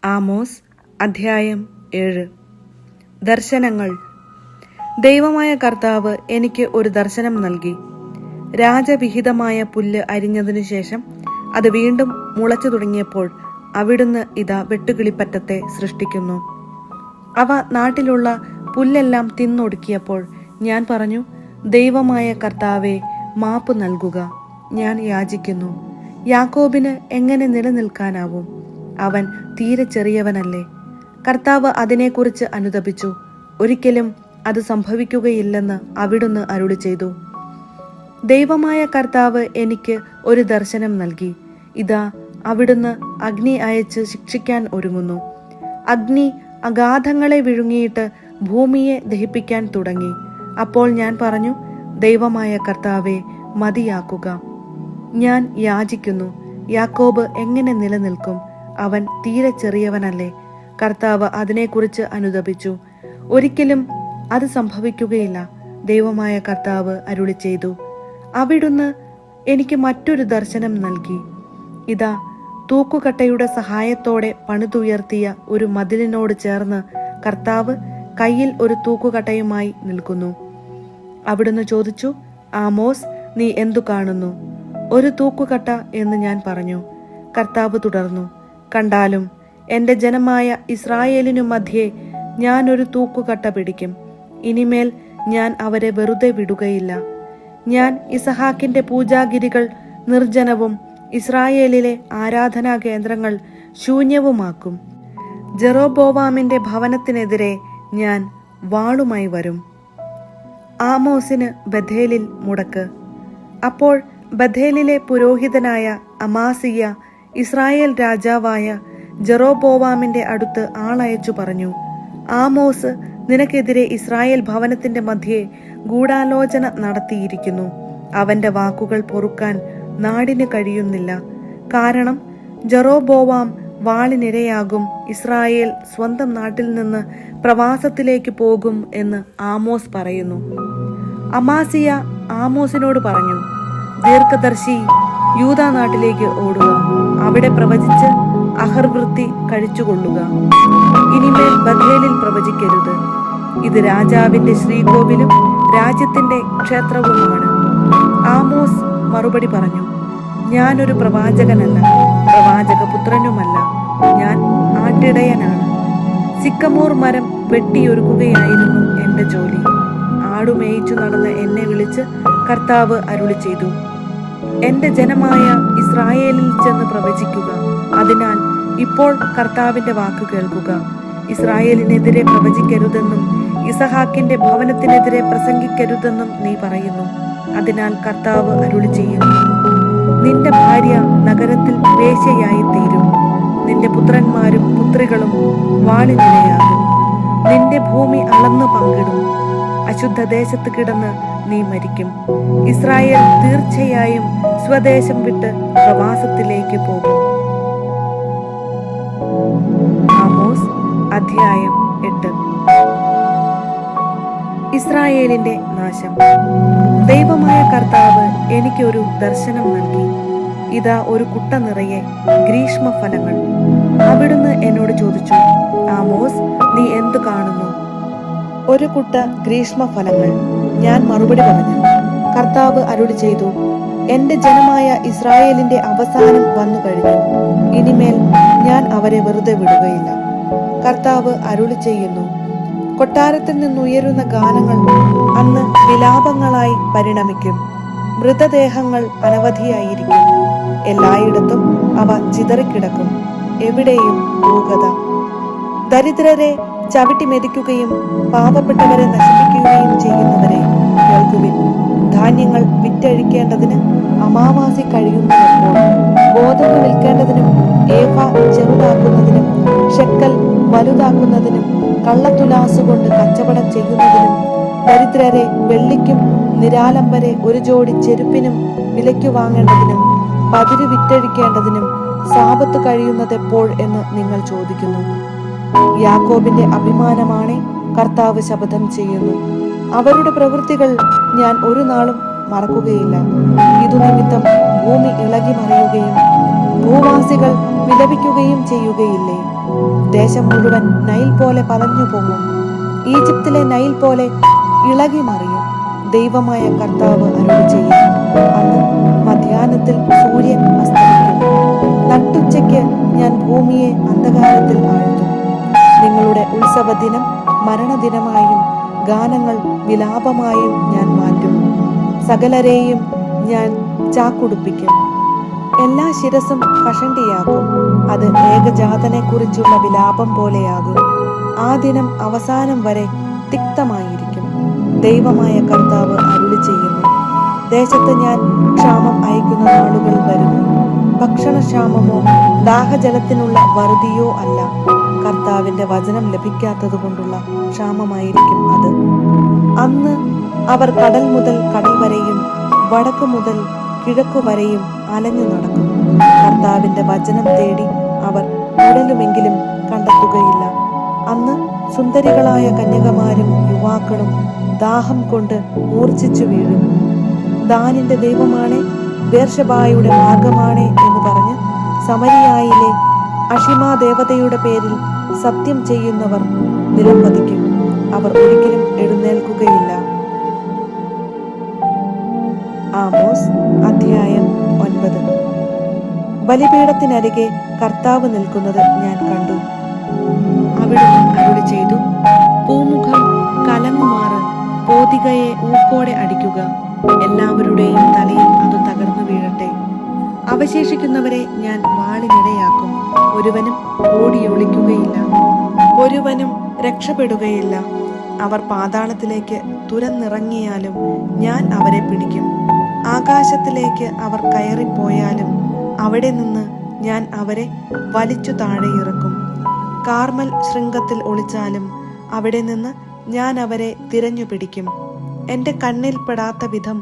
Amos അധ്യായം 7. ദർശനങ്ങൾ. ദൈവമായ കർത്താവ് എനിക്ക് ഒരു ദർശനം നൽകി. രാജവിഹിതമായ പുല്ല് അരിഞ്ഞതിനു ശേഷം അത് വീണ്ടും മുളച്ചു തുടങ്ങിയപ്പോൾ അവിടുന്ന് ഇതാ വെട്ടുകിളിപ്പറ്റത്തെ സൃഷ്ടിക്കുന്നു. അവ നാട്ടിലുള്ള പുല്ലെല്ലാം തിന്നൊടുക്കിയപ്പോൾ ഞാൻ പറഞ്ഞു, ദൈവമായ കർത്താവെ, മാപ്പ് നൽകുക. ഞാൻ യാചിക്കുന്നു. യാക്കോബിന് എങ്ങനെ നിലനിൽക്കാനാവും? അവൻ തീരെ ചെറിയവനല്ലേ. കർത്താവ് അതിനെക്കുറിച്ച് അനുതപിച്ചു. ഒരിക്കലും അത് സംഭവിക്കുകയില്ലെന്ന് അവിടുന്ന് അരുളി ചെയ്തു. ദൈവമായ കർത്താവ് എനിക്ക് ഒരു ദർശനം നൽകി. ഇതാ, അവിടുന്ന് അഗ്നി അയച്ച് ശിക്ഷിക്കാൻ ഒരുങ്ങുന്നു. അഗ്നി അഗാധങ്ങളെ വിഴുങ്ങിയിട്ട് ഭൂമിയെ ദഹിപ്പിക്കാൻ തുടങ്ങി. അപ്പോൾ ഞാൻ പറഞ്ഞു, ദൈവമായ കർത്താവെ, മതിയാക്കുക. ഞാൻ യാചിക്കുന്നു. യാക്കോബ് എങ്ങനെ നിലനിൽക്കും? അവൻ തീരെ ചെറിയവനല്ലേ. കർത്താവ് അതിനെക്കുറിച്ച് അനുതപിച്ചു. ഒരിക്കലും അത് സംഭവിക്കുകയില്ല. ദൈവമായ കർത്താവ് അരുളി ചെയ്തു. അവിടുന്ന് എനിക്ക് മറ്റൊരു ദർശനം നൽകി. ഇതാ, തൂക്കുകട്ടയുടെ സഹായത്തോടെ പണിതുയർത്തിയ ഒരു മതിലിനോട് ചേർന്ന് കർത്താവ് കയ്യിൽ ഒരു തൂക്കുകട്ടയുമായി നിൽക്കുന്നു. അവിടുന്ന് ചോദിച്ചു, ആമോസ്, നീ എന്തു കാണുന്നു? ഒരു തൂക്കുകട്ട എന്ന് ഞാൻ പറഞ്ഞു. കർത്താവ് തുടർന്നു, കണ്ടാലും എൻ്റെ ജനമായ ഇസ്രായേലിനു മധ്യേ ഞാൻ ഒരു തൂക്കുകട്ട പിടിക്കും. ഇനിമേൽ ഞാൻ അവരെ വെറുതെ വിടുകയില്ല. ഞാൻ ഇസഹാക്കിന്റെ പൂജാഗിരികൾ നിർജ്ജനവും ഇസ്രായേലിലെ ആരാധനാ കേന്ദ്രങ്ങൾ ശൂന്യവുമാക്കും. ജെറോബോവാമിന്റെ ഭവനത്തിനെതിരെ ഞാൻ വാളുമായി വരും. ആമോസിന് ബഥേലിൽ മുടക്ക്. അപ്പോൾ ബഥേലിലെ പുരോഹിതനായ അമാസിയ ഇസ്രായേൽ രാജാവായ ജെറോബോവാമിന്റെ അടുത്ത് ആളയച്ചു പറഞ്ഞു, ആമോസ് നിനക്കെതിരെ ഇസ്രായേൽ ഭവനത്തിന്റെ മധ്യേ ഗൂഢാലോചന നടത്തിയിരിക്കുന്നു. അവന്റെ വാക്കുകൾ പൊറുക്കാൻ നാടിന് കഴിയുന്നില്ല. കാരണം ജെറോബോവാം വാളിനിരയാകും. ഇസ്രായേൽ സ്വന്തം നാട്ടിൽ നിന്ന് പ്രവാസത്തിലേക്ക് പോകും എന്ന് ആമോസ് പറയുന്നു. അമാസിയ ആമോസിനോട് പറഞ്ഞു, ദീർഘദർശി, യൂദാ നാട്ടിലേക്ക് ഓടുക. അവിടെ പ്രവചിച്ച് അഹർവൃത്തി കഴിച്ചുകൊള്ളുക. ഇനിമേൽ ബഥേലിൽ പ്രവചിക്കരുത്. ഇത് രാജാവിന്റെ ശ്രീകോവിലും രാജ്യത്തിന്റെ ക്ഷേത്രവുമാണ്. ആമോസ് മറുപടി പറഞ്ഞു, ഞാനൊരു പ്രവാചകനല്ല, പ്രവാചകപുത്രനുമല്ല. ഞാൻ ആട്ടിടയനാണ്. സിക്കമോർ മരം വെട്ടിയൊരുക്കുകയായിരുന്നു എന്റെ ജോലി. ആടുമേയിച്ചു നടന്ന എന്നെ വിളിച്ച് കർത്താവ് അരുളി ചെയ്തു, എന്റെ ജനമായ ഇസ്രായേലിൽ ചെന്ന് പ്രവചിക്കുക. അതിനാൽ ഇപ്പോൾ കർത്താവിന്റെ വാക്ക് കേൾക്കുക. ഇസ്രായേലിനെതിരെ പ്രവചിക്കരുതെന്നും ഇസഹാക്കിന്റെ ഭവനത്തിനെതിരെ പ്രസംഗിക്കരുതെന്നും നീ പറയുന്നു. അതിനാൽ കർത്താവ് അരുളി ചെയ്യുന്നു, നിന്റെ ഭാര്യ നഗരത്തിൽ വേശ്യയായി തീരും. നിന്റെ പുത്രന്മാരും പുത്രികളും വാളിനിരയാകും. നിന്റെ ഭൂമി അളന്നു പങ്കിടും. അശുദ്ധ ദേശത്ത് കിടന്ന് നീ മരിക്കും. ഇസ്രായേൽ തീർച്ചയായും സ്വദേശം വിട്ട് പ്രവാസത്തിലേക്ക് പോകും. ആമോസ് അധ്യായം 8. ഇസ്രായേലിന്റെ നാശം. ദൈവമായ കർത്താവ് എനിക്കൊരു ദർശനം നൽകി. ഇതാ, ഒരു കുട്ട നിറയെ ഗ്രീഷ്മഫലങ്ങൾ. അവിടുന്ന് എന്നോട് ചോദിച്ചു, ആമോസ്, നീ എന്തു കാണുന്നു? ഒരു കുട്ട ഗ്രീഷ്മഫലങ്ങൾ. ഞാൻ മറുപടി പറഞ്ഞു, കർത്താവ് അരുളി ചെയ്തു, എന്റെ ജനമായ ഇസ്രായേലിന്റെ അവസാനം വന്നു കഴിഞ്ഞു. ഇനിമേൽ ഞാൻ അവരെ വെറുതെ വിടുകയില്ല. കർത്താവ് അരുളി ചെയ്യുന്നു, കൊട്ടാരത്തിൽ നിന്നുയരുന്ന ഗാനങ്ങൾ അന്ന് വിലാപങ്ങളായി പരിണമിക്കും. മൃതദേഹങ്ങൾ അനവധിയായിരിക്കും. എല്ലായിടത്തും അവ ചിതറിക്കിടക്കും. എവിടെയും ഭൂഗത. ദരിദ്രരെ ചവിട്ടി മെതിക്കുകയും പാവപ്പെട്ടവരെ നശിപ്പിക്കുകയും ചെയ്യുന്നവരെ കേൾക്കുവിൻ. ധാന്യങ്ങൾ വിറ്റഴിക്കേണ്ടതിന് അമാവാസി കഴിയുന്നപ്പോൾ, ഗോതമ്പ് വിൽക്കേണ്ടതിനും ഏഫ ചെറുതാക്കുന്നതിനും ഷെക്കൽ വലുതാക്കുന്നതിനും കള്ളത്തുലാസുകൊണ്ട് കച്ചവടം ചെയ്യുന്നതിനും, ദരിദ്രരെ വെള്ളിക്കും നിരാലംബരെ ഒരു ജോഡി ചെരുപ്പിനും വിലയ്ക്കു വാങ്ങേണ്ടതിനും പതിര് വിറ്റഴിക്കേണ്ടതിനും സാപത്ത് കഴിയുന്നതെപ്പോൾ എന്ന് നിങ്ങൾ ചോദിക്കുന്നു. യാക്കോബിന്റെ അഭിമാനമാണ് കർത്താവ് ശപഥം ചെയ്യുന്നു. അവരുടെ പ്രവൃത്തികൾ ഞാൻ ഒരു നാളും മറക്കുകയില്ല. ഇതുനിമിത്തം ഭൂമി ഇളകി മറിയുകയും ഭൂവാസികൾ വിലപിക്കുകയും ചെയ്യുകയില്ലേ? ദേശം മുഴുവൻ നൈൽ പോലെ പതഞ്ഞു പൊങ്ങും. ഈജിപ്തിലെ നൈൽ പോലെ ഇളകി മറിയും. ദൈവമായ കർത്താവ് അരുളിച്ചെയ്യും. അന്ന് മധ്യാഹ്നത്തിൽ സൂര്യൻ അസ്തമിക്കും. നട്ടുച്ചയ്ക്ക് ഞാൻ ഭൂമിയെ അന്ധകാരത്തിൽ ആഴ്ത്തും. നിങ്ങളുടെ ഉത്സവദിനം മരണദിനമായും ഗാനങ്ങൾ വിലാപമായും ഞാൻ മാറ്റും. സകലരെയും ഞാൻ ചാക്കുടുപ്പിക്കും. എല്ലാ ശിരസും കഷണ്ടിയാക്കും. അത് ഏകജാതനെ കുറിച്ചുള്ള വിലാപം പോലെയാകും. ആ ദിനം അവസാനം വരെ തിക്തമായിരിക്കും. ദൈവമായ കർത്താവ് അരുളിച്ചെയ്യുന്നു. ദേശത്ത് ഞാൻ ക്ഷാമം അയക്കുന്ന നാളുകൾ വരുന്നു. ഭക്ഷണക്ഷാമമോ ദാഹജലത്തിനുള്ള വറുതിയോ അല്ല, കർത്താവിന്റെ വചനം ലഭിക്കാത്തത് കൊണ്ടുള്ള ക്ഷാമമായിരിക്കും അത്. അന്ന് അവർ കടൽ മുതൽ കടൽ വരെയും വടക്കു മുതൽ കിഴക്കു വരെയും അലഞ്ഞു നടക്കും. കർത്താവിന്റെ വചനം തേടി അവർ ഉടലുമെങ്കിലും കണ്ടെത്തുകയില്ല. അന്ന് സുന്ദരികളായ കന്യകമാരും യുവാക്കളും ദാഹം കൊണ്ട് മൂർച്ഛിച്ചു വീഴും. ദാനിന്റെ ദൈവമാണേ, ബേർശബായുടെ മാർഗമാണേ എന്ന് പറഞ്ഞ് സമരിയായിലെ അഷിമാ ദേവതയുടെ പേരിൽ സത്യം ചെയ്യുന്നവർ നിലംപതിക്കും. അവർ ഒരിക്കലും എഴുന്നേൽക്കുകയില്ല. ആമോസ് അധ്യായം 9. ബലിപീഠത്തിനരികെ കർത്താവ് നിൽക്കുന്നത് ഞാൻ കണ്ടു. അവിടുന്ന് അരുളി ചെയ്തു, പൂമുഖം കലങ്ങുമാറ് പോതികയെ ഊക്കോടെ അടിക്കുക. എല്ലാവരുടെയും തലയിൽ അത് തകർന്നു വീഴട്ടെ. അവശേഷിക്കുന്നവരെ ഞാൻ വാളിനിടയാക്കും. ഒരുവനും ഓടിയൊളിക്കുകയില്ല, ഒരുവനും രക്ഷപ്പെടുകയില്ല. അവർ പാതാളത്തിലേക്ക് തുരന്നിറങ്ങിയാലും ഞാൻ അവരെ പിടിക്കും. ആകാശത്തിലേക്ക് അവർ കയറിപ്പോയാലും അവിടെ നിന്ന് ഞാൻ അവരെ വലിച്ചു താഴെ ഇറക്കും. കാർമൽ ശൃംഗത്തിൽ ഒളിച്ചാലും അവിടെ നിന്ന് ഞാൻ അവരെ തിരഞ്ഞു പിടിക്കും. എൻ്റെ കണ്ണിൽ പെടാത്ത വിധം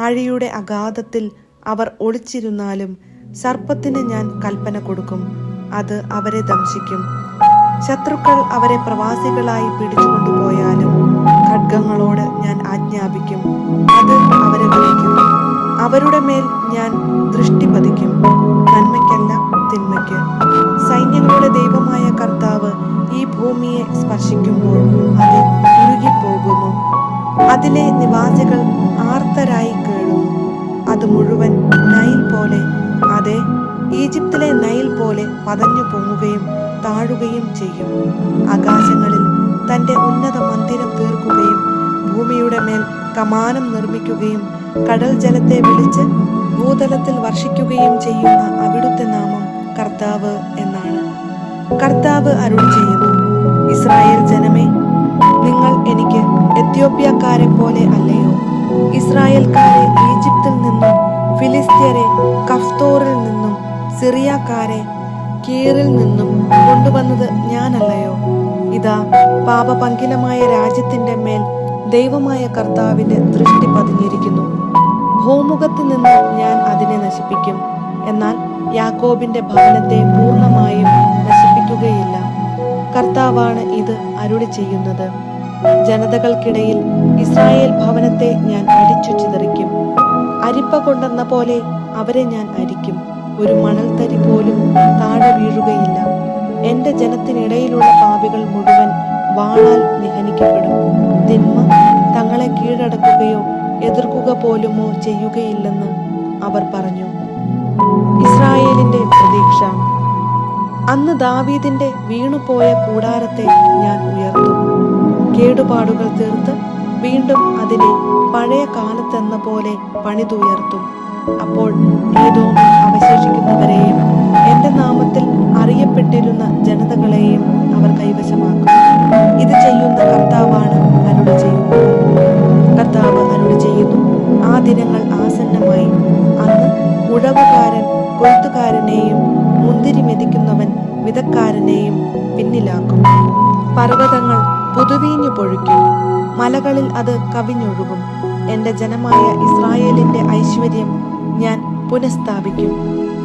ആഴിയുടെ അഗാധത്തിൽ അവർ ഒളിച്ചിരുന്നാലും സർപ്പത്തിന് ഞാൻ കൽപ്പന കൊടുക്കും. അത് അവരെ ദംശിക്കും. ശത്രുക്കൾ അവരെ പ്രവാസികളായി പിടിച്ചുകൊണ്ടുപോയാലും ഖഡ്ഗങ്ങളോട് ഞാൻ ആജ്ഞാപിക്കും. അത് അവരെ വധിക്കും. അവരുടെ മേൽ ഞാൻ ദൃഷ്ടി പതിക്കും, നന്മയ്ക്കല്ല തിന്മയ്ക്ക്. സൈന്യങ്ങളുടെ ദൈവമായ കർത്താവ് ഈ ഭൂമിയെ സ്പർശിക്കുമ്പോൾ അത് ഉരുകിപ്പോകുന്നു. അതിലെ നിവാസികൾ ആർത്തരായി കേഴുന്നു. അത് മുഴുവൻ നൈൽ പോലെ, അതെ, ഈജിപ്തിലെ നൈൽ പോലെ പതഞ്ഞു പൊങ്ങുകയും താഴുകയും ചെയ്യും. ആകാശങ്ങളിൽ തൻ്റെ ഉന്നത മന്ദിരം തീർക്കുകയും ഭൂമിയുടെ മേൽ കമാനം നിർമ്മിക്കുകയും കടൽ ജലത്തെ വിളിച്ച് ഭൂതലത്തിൽ വർഷിക്കുകയും ചെയ്യുന്ന അവിടുത്തെ നാമം കർത്താവ് എന്നാണ്. കർത്താവ് അരുളി ചെയ്യുന്നു, ഇസ്രായേൽ ജനമേ, നിങ്ങൾ എനിക്ക് എത്യോപ്യക്കാരെ പോലെ അല്ലയോ? ഇസ്രായേൽക്കാരെ ഈജിപ്തിൽ നിന്നും, ഫിലിസ്ത്യരെ കഫ്തോറിൽ നിന്നും, സിറിയക്കാരെ കീറിൽ നിന്നും കൊണ്ടുവന്നത് ഞാനല്ലയോ? ഇതാ, പാപപങ്കിലമായ രാജ്യത്തിന്റെ മേൽ ദൈവമായ കർത്താവിന്റെ ദൃഷ്ടി പതിഞ്ഞിരിക്കുന്നു. ഭൂമുഖത്ത് നിന്ന് ഞാൻ അതിനെ നശിപ്പിക്കും. എന്നാൽ യാക്കോബിന്റെ ഭവനത്തെ പൂർണ്ണമായും നശിപ്പിക്കുകയില്ല. കർത്താവാണ് ഇത് അരുളി ചെയ്യുന്നത്. ജനതകൾക്കിടയിൽ ഇസ്രായേൽ ഭവനത്തെ ഞാൻ അടിച്ചു ചിതറിക്കും. അരിപ്പ കൊണ്ടെന്ന പോലെ അവരെ ഞാൻ അരിക്കും. ഒരു മണൽത്തരി പോലും താഴെ വീഴുകയില്ല. എന്റെ ജനത്തിനിടയിലുള്ള പാപികൾ മുഴുവൻ വാളാൽ നിഹനിക്കപ്പെടും. തിന്മ തങ്ങളെ കീഴടക്കുകയോ എതിർക്കുക പോലുമോ ചെയ്യുകയില്ലെന്ന് അവർ പറഞ്ഞു. ഇസ്രായേലിന്റെ പ്രതീക്ഷ. അന്ന് ദാവീദിന്റെ വീണുപോയ കൂടാരത്തെ ഞാൻ ഉയർത്തും. കേടുപാടുകൾ തീർത്ത് വീണ്ടും അതിനെ പഴയ കാലത്തെന്ന പോലെ പണിതുയർത്തും. അപ്പോൾ ഏദോമിൽ അവശേഷിക്കുന്നവരെയും എന്റെ നാമത്തിൽ അറിയപ്പെട്ടിരുന്ന ജനതകളെയും അവർ കൈവശമാക്കും. ഇത് ചെയ്യുന്ന കർത്താവാണ് അരുളി ചെയ്യുന്നത്. കർത്താവ് അരുളി ചെയ്യുന്നു, ആ ദിനങ്ങൾ ആസന്നമായി. അന്ന് ഉഴവുകാരൻ കൊയ്ത്തുകാരനെയും മുന്തിരി മെതിക്കുന്നവൻ വിതക്കാരനെയും പിന്നിലാക്കും. പർവ്വതങ്ങൾ പുതുവീഞ്ഞു പൊഴിക്കും, മലകളിൽ അത് കവിഞ്ഞൊഴുകും. എന്റെ ജനമായ ഇസ്രായേലിന്റെ ഐശ്വര്യം ഞാൻ പുനഃസ്ഥാപിക്കും.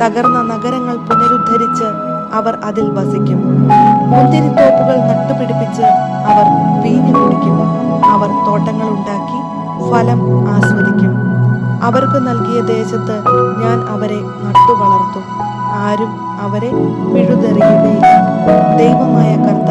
തകർന്ന നഗരങ്ങൾ പുനരുദ്ധരിച്ച് അവർ അതിൽ വസിക്കും. മുന്തിരിത്തോപ്പുകൾ നട്ടുപിടിപ്പിച്ച് അവർ വീഞ്ഞു കുടിക്കും. അവർ തോട്ടങ്ങൾ ഉണ്ടാക്കി ഫലം ആസ്വദിക്കും. അവർക്ക് നൽകിയ ദേശത്ത് ഞാൻ അവരെ നട്ടുവളർത്തും. ആരും അവരെ പിഴുതെറിയുകയില്ല. ദൈവമായ കർത്താവ്